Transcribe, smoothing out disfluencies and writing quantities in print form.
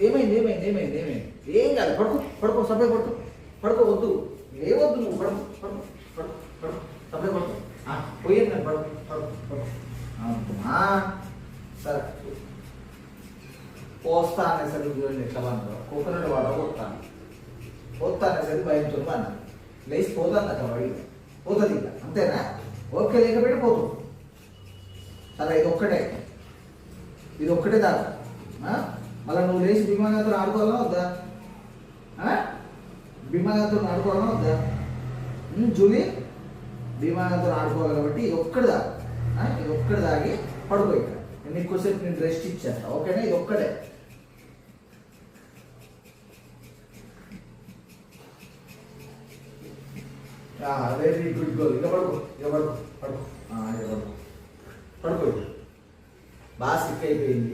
ఏమైంది ఏమైంది ఏమైంది ఏమైంది? ఏం కాదు, పడుకో పడుకో, సపే పడుకో, పడుకో, వద్దు లేవద్దు, నువ్వు పడుకో పడుకో పడుకో పడుకో, సపే పడుకో. పోయింది నేను, పడుకో పడుకో పడుకో. అమ్మా సరే, పోస్తా అనేసరికి చూడండి ఎట్లా పడుతుందో. కోకోనట్ వాటర్ పోతా అనేసరికి భయంతో అన్నాను. లేచి పోతాను అక్కడ వాడి పోతుంది ఇక, అంతేనా? ఓకే, లేకపోతే పోతుంది. సరే, ఇది ఒక్కటే దాకా. మళ్ళీ నువ్వు లేచి భీమాగాతో ఆడుకోవాలన్నా వద్దా? భీమాగాతో ఆడుకోవాలన్నా వద్దా? జూలీ, భీమాగాతో ఆడుకోవాలి కాబట్టి ఇది ఒక్కటి దాకా, ఇది ఒక్కటి దాగి పడుకో. ఇక్కడ నేను ఎక్కువసేపు నేను రెస్ట్ ఇచ్చేస్తా, ఓకేనా? ఇది ఒక్కటే. Very good goal. ఇక పడుకో, ఇక పడుకో పడుకో, ఇక పడుకో పడుకో. బాగా సిక్ అయిపోయింది.